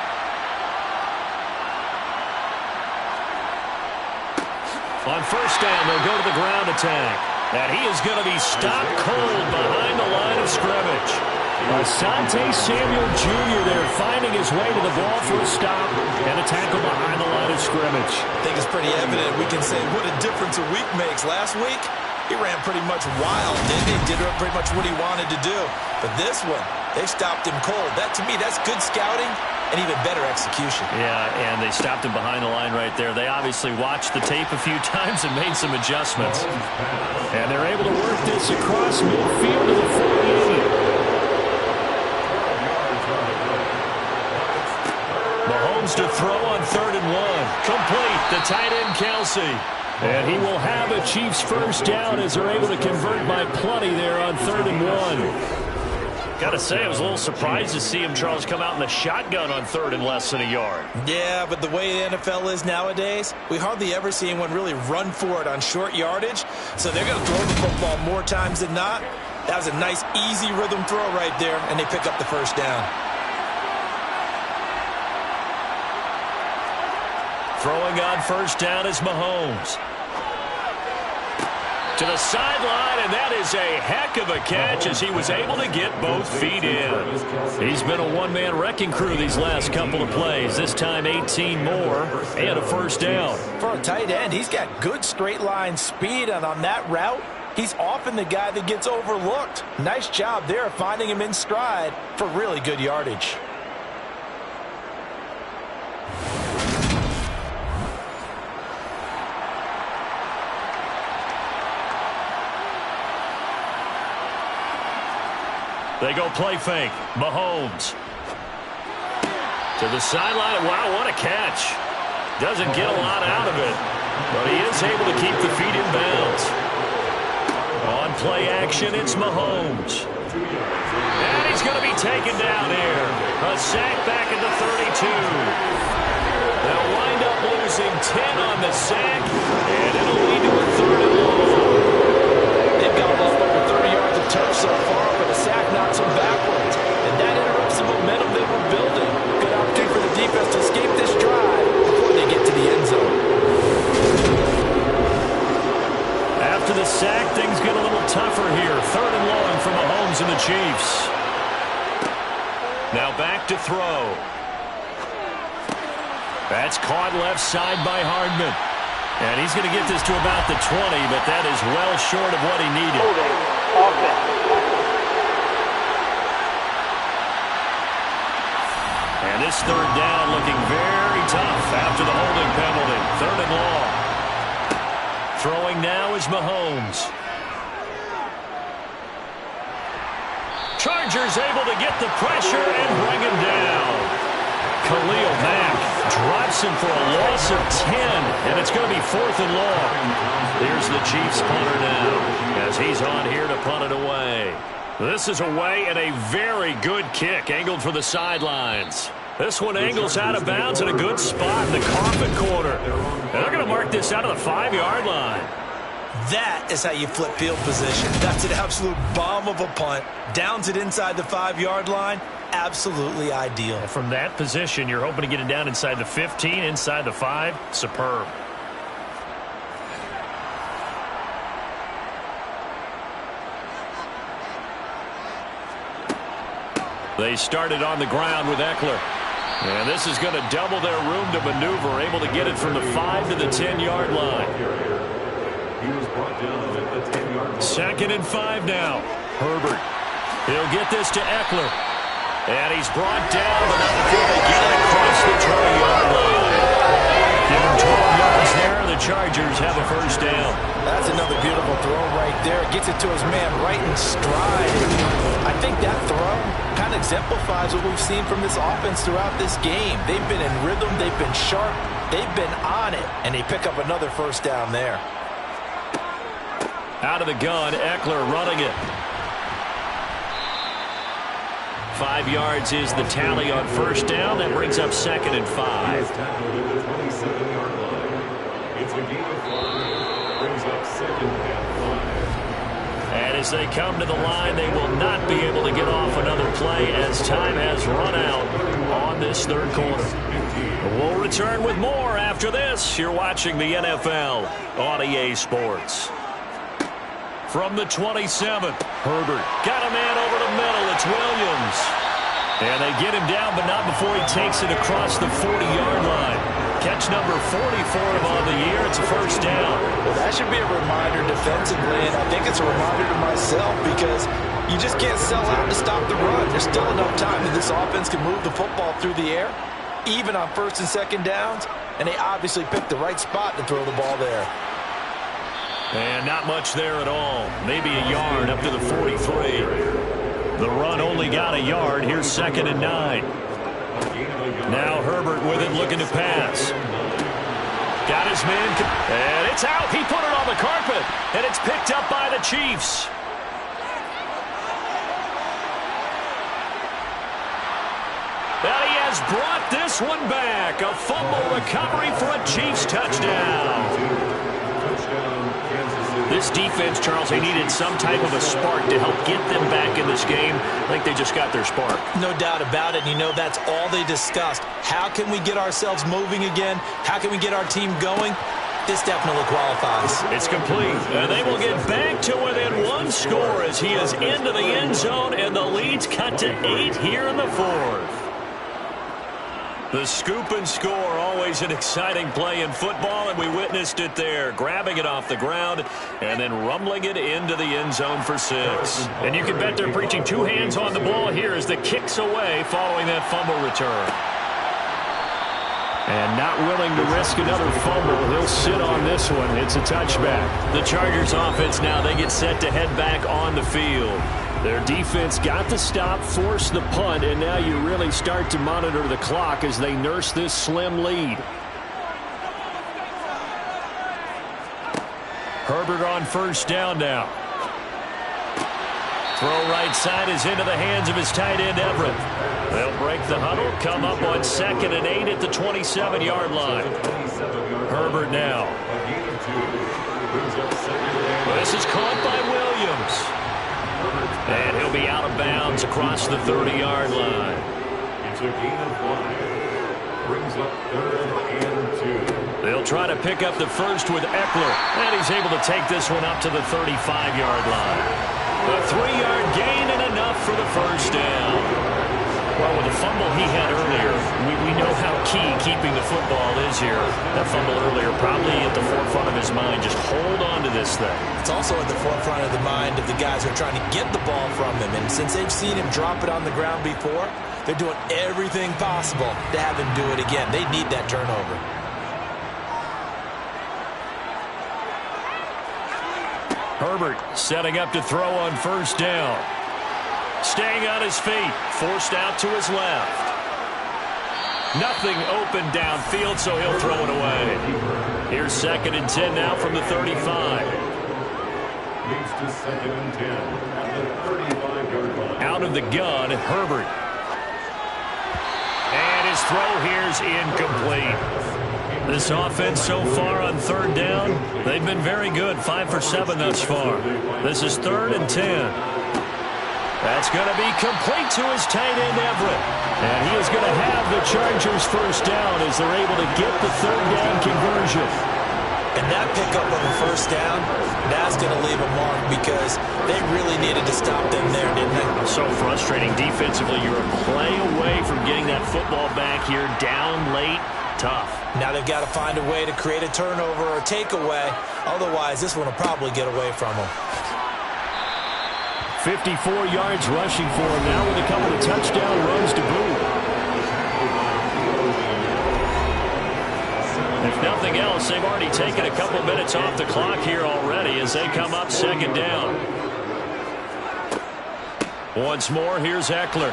On 1st down, they'll go to the ground attack. And he is going to be stopped cold behind the line of scrimmage. Asante Samuel Jr. there finding his way to the ball for a stop and a tackle behind the line of scrimmage. I think it's pretty evident. We can say what a difference a week makes. Last week, he ran pretty much wild, didn't he? Did pretty much what he wanted to do. But this one, they stopped him cold. That, to me, that's good scouting and even better execution. Yeah, and they stopped him behind the line right there. They obviously watched the tape a few times and made some adjustments. And they're able to work this across midfield to the 48. Mahomes to throw on 3rd and 1. Complete, the tight end Kelsey. And he will have a Chiefs 1st down as they're able to convert by plenty there on 3rd and 1. Got to say, I was a little surprised to see him, Charles, come out in the shotgun on 3rd and less than a yard. Yeah, but the way the NFL is nowadays, we hardly ever see anyone really run for it on short yardage. So they're going to throw the football more times than not. That was a nice, easy rhythm throw right there, and they pick up the 1st down. Throwing on 1st down is Mahomes. To the sideline, and that is a heck of a catch as he was able to get both feet in. He's been a one-man wrecking crew these last couple of plays. This time 18 more and a 1st down. For a tight end, he's got good straight-line speed, and on that route, he's often the guy that gets overlooked. Nice job there finding him in stride for really good yardage. They go play fake. Mahomes. To the sideline. Wow, what a catch. Doesn't get a lot out of it, but he is able to keep the feet in bounds. On play action, it's Mahomes. And he's going to be taken down here. A sack back at the 32. They'll wind up losing 10 on the sack, and it'll lead to a 3rd and long. They've got off over 30 yards of turf so far, but a sack knocks them backwards. And that interrupts the momentum they were building. Good opportunity for the defense to escape this drive before they get to the end zone. After the sack, things get a little tougher here. 3rd and long for Mahomes and the Chiefs. Now back to throw. That's caught left side by Hardman. And he's going to get this to about the 20, but that is well short of what he needed. And this 3rd down looking very tough after the holding penalty. 3rd and long. Throwing now is Mahomes. Chargers able to get the pressure and bring him down. Khalil Mack drops him for a loss of 10, and it's going to be 4th and long. Here's the Chiefs punter now as he's on here to punt it away. This is away and a very good kick angled for the sidelines. This one angles out of bounds in a good spot in the coffin corner. And they're going to mark this out of the 5-yard line. That is how you flip field position. That's an absolute bomb of a punt. Downs it inside the 5-yard line. Absolutely ideal. From that position, you're hoping to get it down inside the 15, inside the 5. Superb. They started on the ground with Eckler. And this is going to double their room to maneuver, able to get it from the 5 to the 10-yard line. He was brought down at the 10-yard line. 2nd and 5 now. Herbert. He'll get this to Eckler. And he's brought down, but not before they get it across the 20-yard line. Give him 12 yards there, and the Chargers have a first down. That's another beautiful throw right there. Gets it to his man right in stride. I think that throw kind of exemplifies what we've seen from this offense throughout this game. They've been in rhythm. They've been sharp. They've been on it. And they pick up another first down there. Out of the gun, Eckler running it. 5 yards is the tally on first down. That brings up 2nd and 5. It's tackled at the 27-yard line. It's a gain of 5. Brings up 2nd and 5. And as they come to the line, they will not be able to get off another play as time has run out on this third quarter. We'll return with more after this. You're watching the NFL on EA Sports. From the 27, Herbert got a man over the middle. It's Williams. And they get him down, but not before he takes it across the 40-yard line. Catch number 40 for him on the year. It's a first down. Well, that should be a reminder defensively, and I think it's a reminder to myself because you just can't sell out to stop the run. There's still enough time that this offense can move the football through the air, even on 1st and 2nd downs, and they obviously picked the right spot to throw the ball there. And not much there at all. Maybe a yard up to the 43. The run only got a yard. Here's 2nd and 9. Now Herbert with it, looking to pass. Got his man, and it's out. He put it on the carpet, and it's picked up by the Chiefs. And he has brought this one back. A fumble recovery for a Chiefs touchdown. This defense, Charles, they needed some type of a spark to help get them back in this game. I think they just got their spark. No doubt about it. And you know, that's all they discussed. How can we get ourselves moving again? How can we get our team going? This definitely qualifies. It's complete. And they will get back to within 1 score as he is into the end zone, and the lead's cut to 8 here in the 4th. The scoop and score, always an exciting play in football, and we witnessed it there. Grabbing it off the ground and then rumbling it into the end zone for 6. And you can bet they're preaching 2 hands on the ball here as the kick's away following that fumble return. And not willing to risk another fumble. He'll sit on this one. It's a touchback. The Chargers offense now, they get set to head back on the field. Their defense got the stop, forced the punt, and now you really start to monitor the clock as they nurse this slim lead. Herbert on first down now. Throw right side is into the hands of his tight end, Everett. They'll break the huddle, come up on 2nd and 8 at the 27-yard line. Herbert now. This is caught by Williams. And he'll be out of bounds across the 30-yard line. It's a gain of 1. Brings up 3rd and 2. They'll try to pick up the first with Eckler. And he's able to take this one up to the 35-yard line. A 3-yard gain and enough for the first down. Well, with the fumble he had earlier, we know how key keeping the football is here. That fumble earlier probably at the forefront of his mind. Just hold on to this thing. It's also at the forefront of the mind of the guys who are trying to get the ball from him. And since they've seen him drop it on the ground before, they're doing everything possible to have him do it again. They need that turnover. Herbert setting up to throw on first down. Staying on his feet, forced out to his left. Nothing open downfield, so he'll throw it away. Here's 2nd and 10 now from the 35. Leads to 2nd and 10 at the 35-yard line. Out of the gun, Herbert. And throw here's incomplete. This offense so far on third down, they've been very good, 5 for 7 thus far. This is 3rd and 10. That's going to be complete to his tight end, Everett. And he is going to have the Chargers first down as they're able to get the third down conversion. And that pickup of a first down, that's going to leave a mark because they really needed to stop them there, didn't they? So frustrating defensively. You're a play away from getting that football back here, down late, tough. Now they've got to find a way to create a turnover or takeaway. Otherwise, this one will probably get away from them. 54 yards rushing for him now with a couple of touchdown runs to boot. If nothing else, they've already taken a couple minutes off the clock here already as they come up 2nd down. Once more, here's Eckler.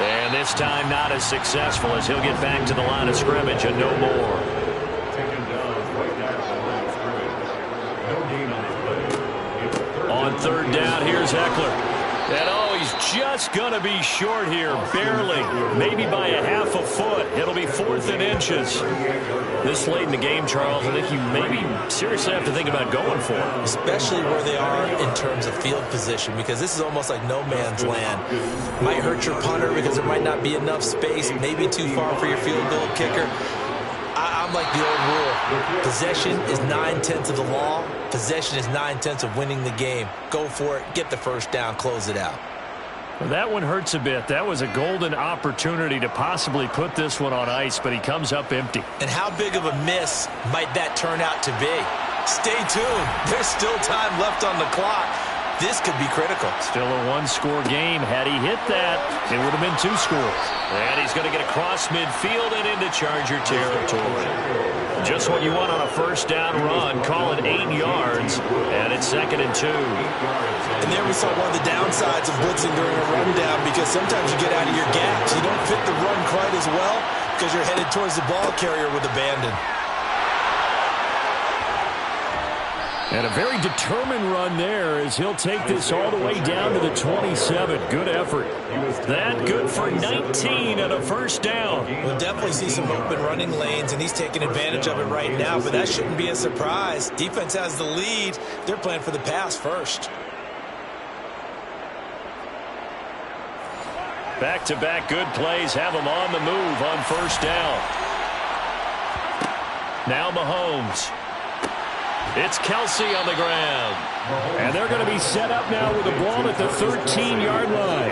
And this time not as successful as he'll get back to the line of scrimmage and no more. Taken down right now at the line of scrimmage. No gain on the play. It's a third On 3rd down, here's Eckler. And oh, he's just going to be short here, barely, maybe by a half a foot. It'll be 4th and inches. This late in the game, Charles, I think you maybe seriously have to think about going for it. Especially where they are in terms of field position, because this is almost like no man's land. Might hurt your punter because there might not be enough space, maybe too far for your field goal kicker. I'm like the old rule. Possession is 9/10 of the law. Possession is 9/10 of winning the game. Go for it. Get the first down. Close it out. Well, that one hurts a bit. That was a golden opportunity to possibly put this one on ice, but he comes up empty. And how big of a miss might that turn out to be? Stay tuned. There's still time left on the clock. This could be critical. Still a one-score game. Had he hit that, it would have been 2 scores. And he's going to get across midfield and into Charger territory. Just what you want on a first down run. Call it 8 yards, and it's 2nd and 2. And there we saw one of the downsides of blitzing during a rundown, because sometimes you get out of your gaps. You don't fit the run quite as well because you're headed towards the ball carrier with abandon. And a very determined run there as he'll take this all the way down to the 27. Good effort. That good for 19 and a first down. We'll definitely see some open running lanes, and he's taking advantage of it right now, but that shouldn't be a surprise. Defense has the lead. They're playing for the pass first. Back-to-back good plays have him on the move on first down. Now Mahomes. It's Kelsey on the ground. And they're going to be set up now with the ball at the 13-yard line.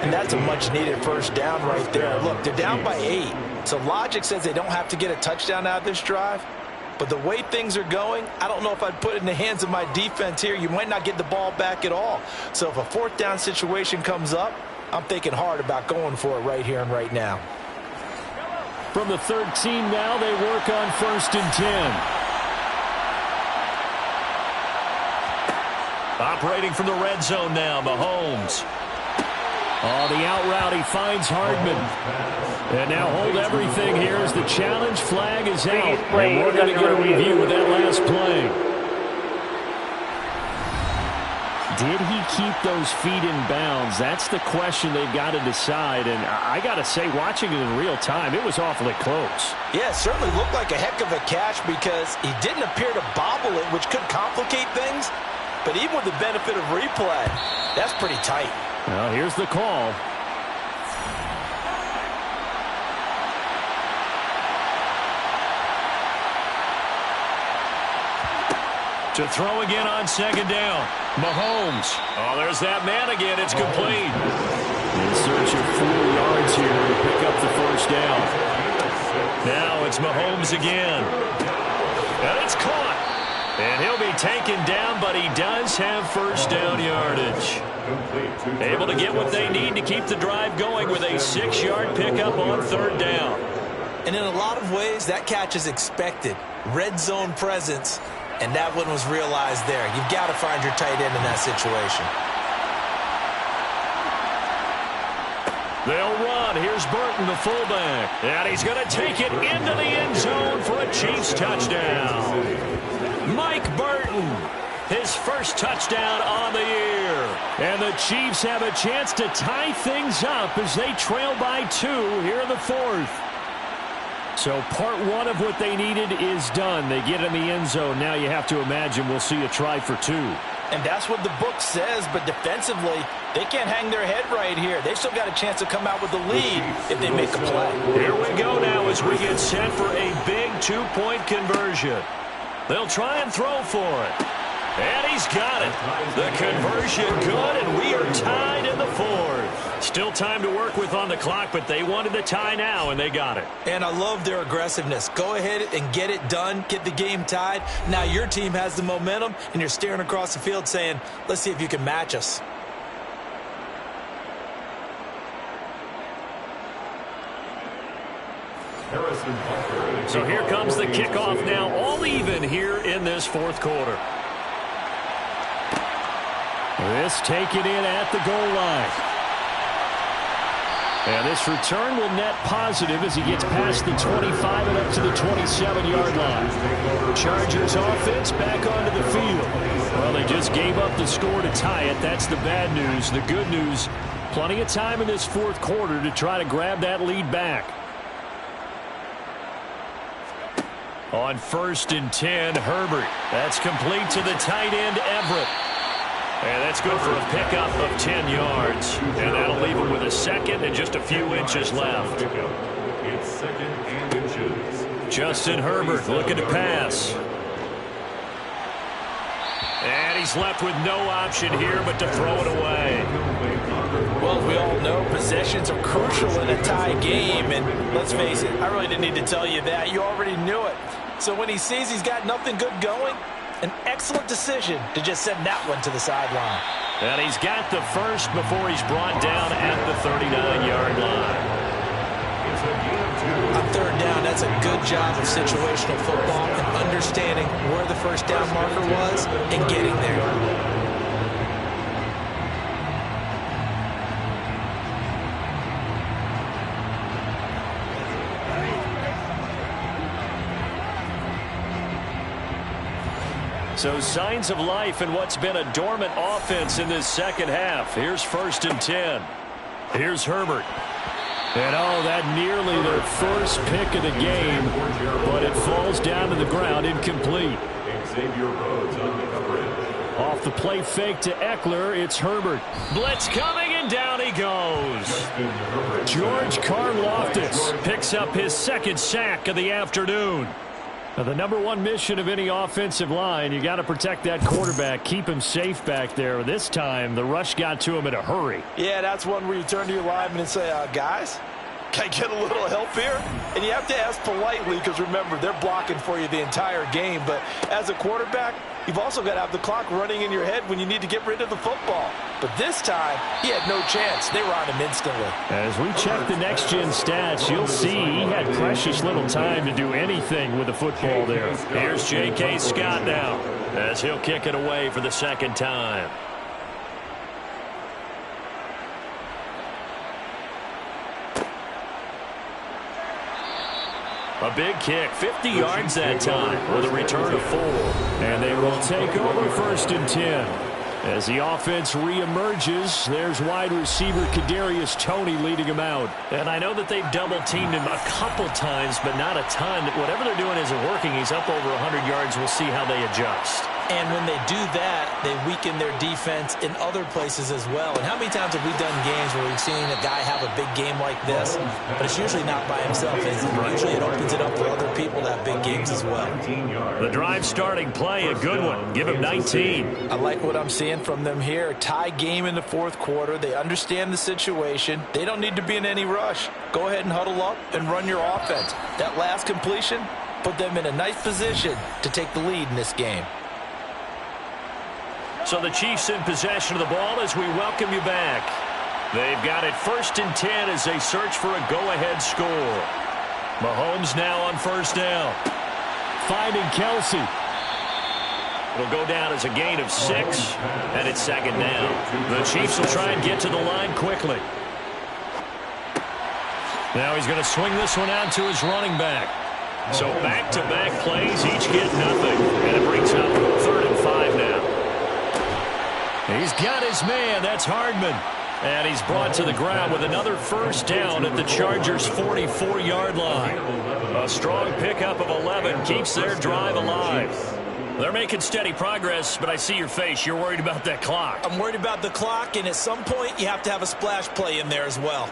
And that's a much-needed first down right there. Look, they're down by 8. So logic says they don't have to get a touchdown out of this drive. But the way things are going, I don't know if I'd put it in the hands of my defense here. You might not get the ball back at all. So if a 4th down situation comes up, I'm thinking hard about going for it right here and right now. From the 13 now, they work on 1st and 10. Operating from the red zone now, Mahomes. Oh, the out route, he finds Hardman. And now hold everything here as the challenge flag is out. And we're going to get a review of that last play. Did he keep those feet in bounds? That's the question they've got to decide. And I got to say, watching it in real time, it was awfully close. Yeah, it certainly looked like a heck of a catch because he didn't appear to bobble it, which could complicate things. But even with the benefit of replay, that's pretty tight. Well, here's the call. To throw again on 2nd down. Mahomes. Oh, there's that man again. It's complete. In search of 4 yards here to pick up the first down. Now it's Mahomes again. And it's caught. And he'll be taken down, but he does have first down yardage. Able to get what they need to keep the drive going with a 6-yard pickup on 3rd down. And in a lot of ways, that catch is expected. Red zone presence, and that one was realized there. You've got to find your tight end in that situation. They'll run. Here's Burton, the fullback. And he's going to take it into the end zone for a Chiefs touchdown. Mike Burton. his first touchdown on the year. And the Chiefs have a chance to tie things up as they trail by 2 here in the 4th. So part 1 of what they needed is done. They get in the end zone. Now you have to imagine we'll see a try for 2. And that's what the book says, but defensively, they can't hang their head right here. They still got a chance to come out with the lead if they make a play. Here we go now as we get set for a big 2-point conversion. They'll try and throw for it. And he's got it. The conversion good, and we are tied in the 4th. Still time to work with on the clock, but they wanted the tie now, and they got it. And I love their aggressiveness. Go ahead and get it done. Get the game tied. Now your team has the momentum, and you're staring across the field saying, let's see if you can match us. So here comes the kickoff now, all even here in this 4th quarter. This taken in at the goal line. And this return will net positive as he gets past the 25 and up to the 27-yard line. Chargers offense back onto the field. Well, they just gave up the score to tie it. That's the bad news. The good news, plenty of time in this 4th quarter to try to grab that lead back. On 1st and 10, Herbert. That's complete to the tight end, Everett. And that's good for a pickup of 10 yards. And that'll leave him with a second and just a few inches left. It's 2nd and inches. Justin Herbert looking to pass. And he's left with no option here but to throw it away. Well, we all know possessions are crucial in a tie game. And let's face it, I really didn't need to tell you that. You already knew it. So when he sees he's got nothing good going, an excellent decision to just send that one to the sideline. And he's got the first before he's brought down at the 39-yard line. On 3rd down, that's a good job of situational football and understanding where the first down marker was and getting there. So signs of life in what's been a dormant offense in this 2nd half. Here's 1st and 10. Here's Herbert. And that nearly their first pick of the game, but it falls down to the ground incomplete. Off the play fake to Eckler, it's Herbert. Blitz coming, and down he goes. George Karlaftis picks up his 2nd sack of the afternoon. Now, the number 1 mission of any offensive line, you got to protect that quarterback, keep him safe back there. This time, the rush got to him in a hurry. Yeah, that's one where you turn to your lineman and say, guys, can I get a little help here? And you have to ask politely because, remember, they're blocking for you the entire game. But as a quarterback, you've also got to have the clock running in your head when you need to get rid of the football. But this time, he had no chance. They were on him instantly. As we check the next-gen stats, you'll see he had precious little time to do anything with the football there. Here's J.K. Scott now as he'll kick it away for the 2nd time. A big kick, 50 yards that time with a return of 4. And they will take over 1st and 10. As the offense reemerges, there's wide receiver Kadarius Toney leading him out. And I know that they've double-teamed him a couple times, but not a ton. Whatever they're doing isn't working. He's up over 100 yards. We'll see how they adjust. And when they do that, they weaken their defense in other places as well. And how many times have we done games where we've seen a guy have a big game like this, but it's usually not by himself. Usually it opens it up for other people to have big games as well. The drive starting play, a good one. Give him 19. I like what I'm seeing from them here. Tie game in the 4th quarter. They understand the situation. They don't need to be in any rush. Go ahead and huddle up and run your offense. That last completion put them in a nice position to take the lead in this game. So the Chiefs in possession of the ball as we welcome you back. They've got it 1st and 10 as they search for a go-ahead score. Mahomes now on 1st down. Finding Kelsey. It'll go down as a gain of 6, and it's 2nd down. The Chiefs will try and get to the line quickly. Now he's going to swing this one out to his running back. So back-to-back plays, each get nothing. And it brings up 3rd and 5 now. He's got his man. That's Hardman. And he's brought to the ground with another first down at the Chargers' 44-yard line. A strong pickup of 11 keeps their drive alive. They're making steady progress, but I see your face. You're worried about that clock. I'm worried about the clock, and at some point, you have to have a splash play in there as well.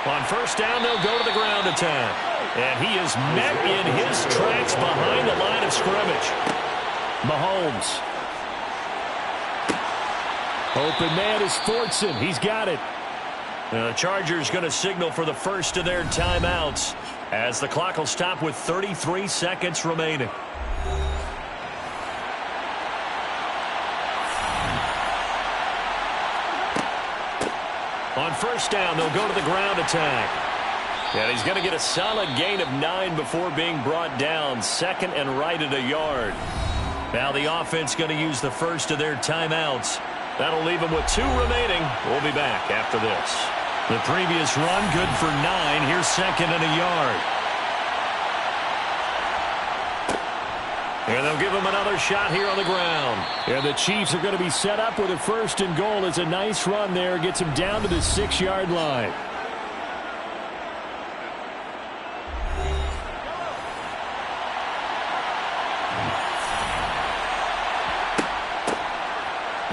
On first down, they'll go to the ground attack. And he is met in his tracks behind the line of scrimmage. Mahomes. Open man is Fortson. He's got it. The Chargers going to signal for the first of their timeouts as the clock will stop with 33 seconds remaining. On first down, they'll go to the ground attack. And he's going to get a solid gain of 9 before being brought down. Second and right at a yard. Now the offense going to use the first of their timeouts. That'll leave them with 2 remaining. We'll be back after this. The previous run good for 9. Here's second and a yard. And they'll give him another shot here on the ground. And the Chiefs are going to be set up with a first and goal. It's a nice run there. Gets him down to the 6-yard line.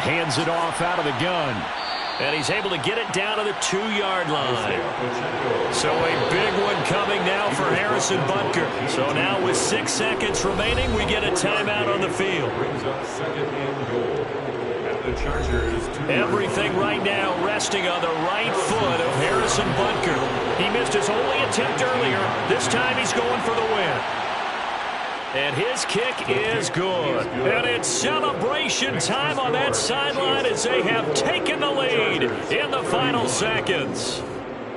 Hands it off out of the gun. And he's able to get it down to the 2-yard line. So a big one coming now for Harrison Butker. So now with 6 seconds remaining, we get a timeout on the field. Brings up second and goal. At the Chargers. Everything right now resting on the right foot of Harrison Butker. He missed his only attempt earlier. This time he's going for the win. And his kick is good. And it's celebration time on that sideline as they have taken the lead in the final seconds.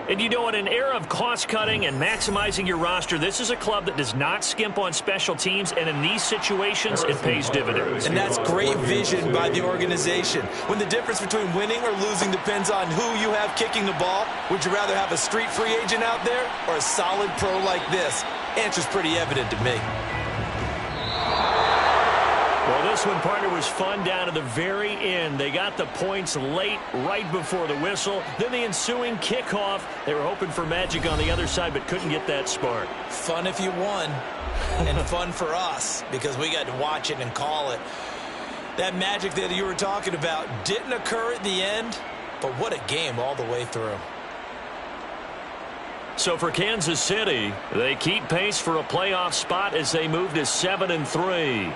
And you know, in an era of cost-cutting and maximizing your roster, this is a club that does not skimp on special teams, and in these situations, it pays dividends. And that's great vision by the organization. When the difference between winning or losing depends on who you have kicking the ball, would you rather have a street free agent out there or a solid pro like this? Answer's pretty evident to me. Well, this one, partner, was fun down to the very end. They got the points late, right before the whistle. Then the ensuing kickoff. They were hoping for magic on the other side, but couldn't get that spark. Fun if you won, and fun for us, because we got to watch it and call it. That magic that you were talking about didn't occur at the end, but what a game all the way through. So for Kansas City, they keep pace for a playoff spot as they move to 7-3.